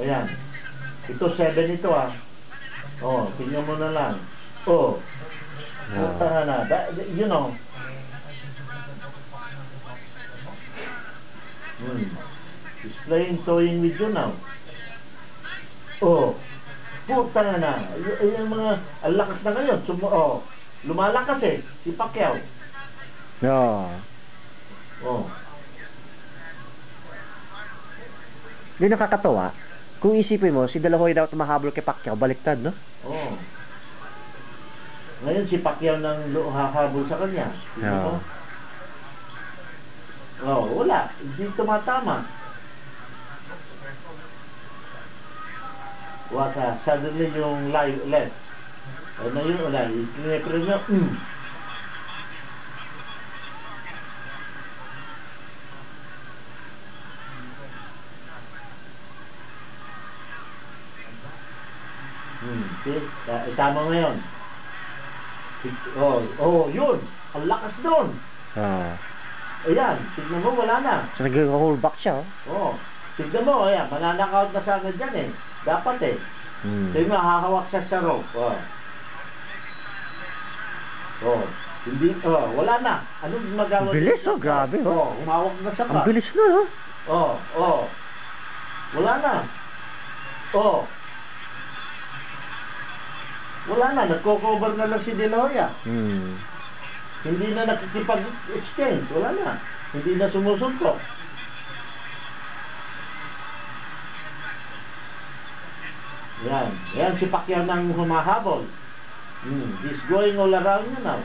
Ayan. Ito 7 ito ah. Oh, tingnan mo na lang. Oh. Punta na. You know. He's playing, toying with you now. Oh. Puta na. Yung mga, ang lakas na ngayon. Lumalakas eh. Si Pacquiao. No. Oh. Hindi nakakatawa. Kung isipin mo, si De La Hoya daw tumahabol kay Pacquiao, baliktad, no? Oh. Ngayon si Pacquiao nang hahabol sa kanya. Oo. Oh, wala. Hindi tumatama. Waka, suddenly yung left. Ano yun, wala. Pinipre niya, See? Tama ngayon. Yun. Ang lakas doon. Ayan, tignan mo, wala na. So, nag-hold back siya, Tignan mo, ayan, mananakaut na sa akin dyan eh. Dapat eh. Tignan mo, hahawak siya sa rope. Hindi, wala na. Anong magawa? Bilis, grabe, umawak na siya pa. Ang bilis na, Wala na. Wala na, nagko-cover na lang si De La Hoya. Hindi na nakikipag-exchange, wala na. Hindi na sumusuntok. Yan si Pacquiao nang humahabol. He's going all around you now.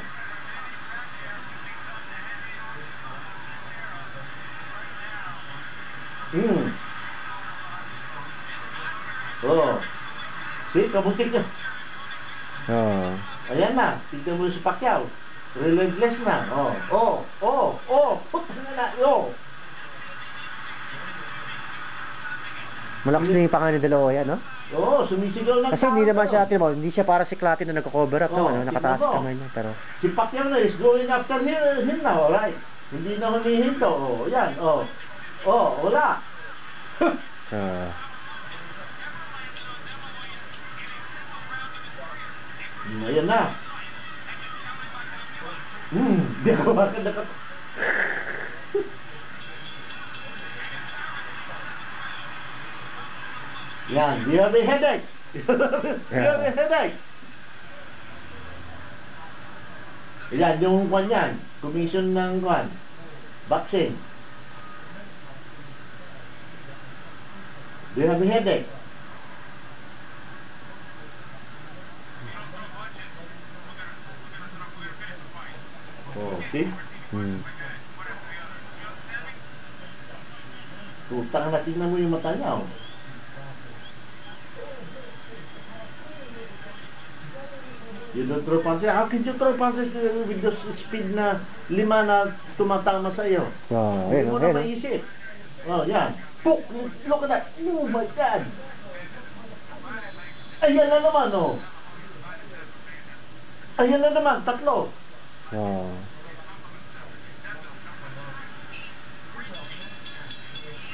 See, kabutik na. Ayan na, tignan mo si Pacquiao. Relentless na. Puta na. Malakas na yung pangalan ni De La Hoya, no? Sumisigaw na. Kasi hindi naman siya, hindi siya para siklatin na nagko-cover up, nakataas kamay niya, pero... Si Pacquiao na is going after him now, alright? Hindi na humihinto, yan, wala. Ayan na. Di ako makakat. Yan, do you have a headache? Yan, yung kwan yan. Commission ng kwan. Boxing. Do you have a headache? See? Tutang na, tingnan mo yung mata niya, You don't throw punches. How can you throw punches with the speed na 5 na tumatama sa iyo? Hindi mo na maisip. Yan. Puk! Look at that. Oh my God! Ayan na naman, Ayan na naman, 3.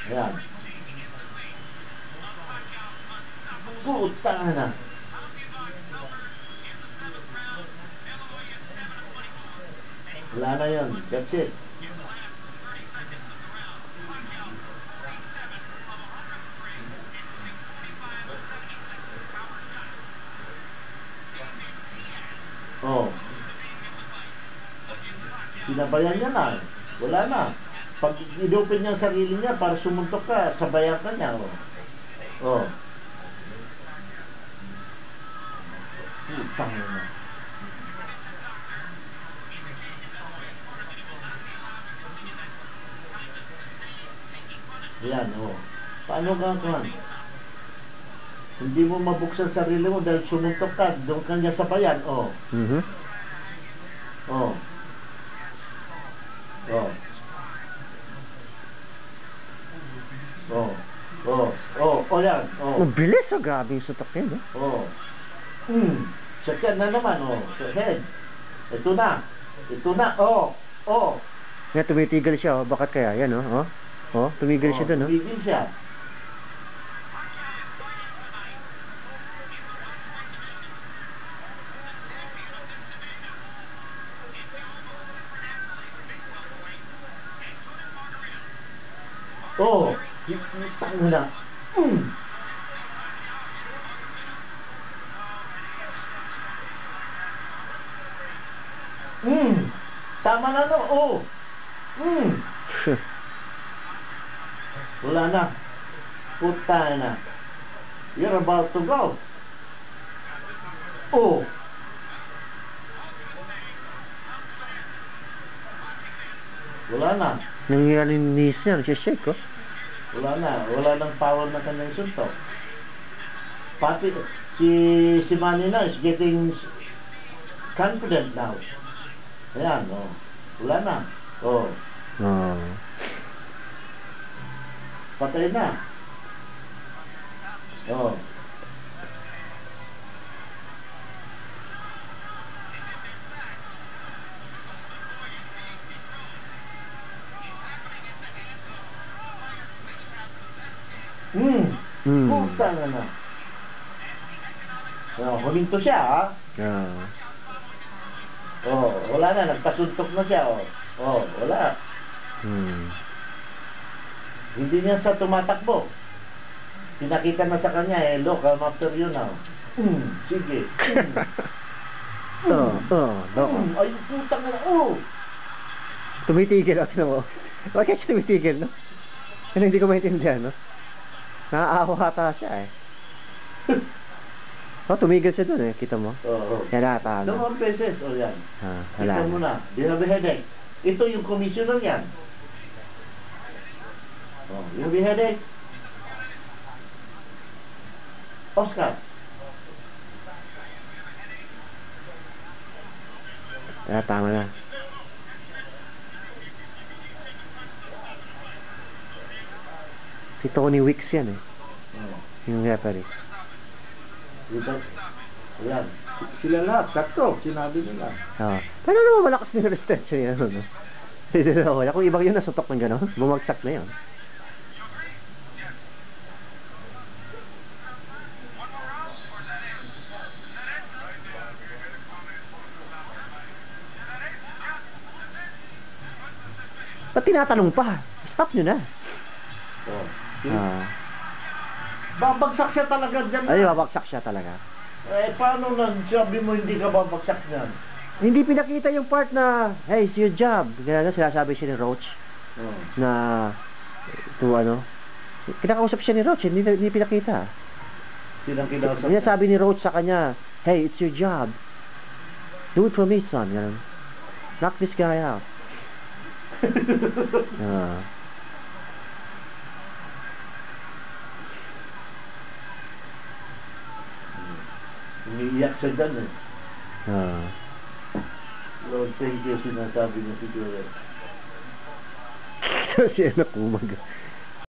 Ayan. Puta na. Wala na yun. That's it. Sinabayan niya na. Wala na. Pag i-open niya ang sarili niya para sumuntok ka, sabayan ka niya. Putang na. Yan, Paano ka? Hindi mo mabuksan sarili mo dahil sumuntok ka, doon ka niya sabayan, yan. Ang bilis, grabe yung sutok niya, no? Second na naman, sa head. Ito na. Kaya tumitigil siya, bakit kaya? Yan, tumigil siya doon, Tumigil siya. Oh, tang na. Tama na no. Oh. Wala na. Puta na. You're about to go. Oh. Wala na. Nangyayari ni Nis niya, shake oh. Wala na. Wala nang power na kanyang suntok. Pati si Manny na is getting confident now. Ayan, oh. Wala na. Oh. Oh. Patay na. Oh. Puta na. Oh, huminto siya, ha? Oh, wala na. Nagpasuntok na siya, oh. Oh, wala. Hindi niya sa tumatakbo. Pinakita na sa kanya, look, I'm after you now. Sige. Ay, putang na, oh. Tumitigil ako mo. Bakit siya tumitigil, no? Ano hindi ko maintindihan, no? Naaawa ata siya, eh. Oh, tumigil siya dun, eh. Kita mo? Oo. Yan ata, no? Dalawang beses, o yan. Wala. Kita mo na. Do you have a headache? Ito yung commissioner yan. Oh, you have a headache? Oscar. Tama na. Si Tony Wicks yan, eh. Yung referee. Ayan. Sila lahat, tatlo, sinabi nila. Pero naman malakas na yung resistensya yan, no? Kung ibang yun nasutok ng gano'n, bumagsak na yun. Ba't tinatanong pa? Stop nyo na. Babagsak siya talaga dyan. Ay, babagsak siya talaga. Eh, paano lang sabi mo hindi ka babagsak dyan? Hindi pinakita yung part na, hey, it's your job. Kaya sinasabi siya ni Roach na, kinakausap siya ni Roach, hindi pinakita. Sinang kinausap? Sinasabi ni Roach sa kanya, hey, it's your job. Do it for me, son. Ganun. Knock this guy out. Umiiyak siya dyan, eh. Lord, thank you, sinasabi niya siguro. Siya na kumag.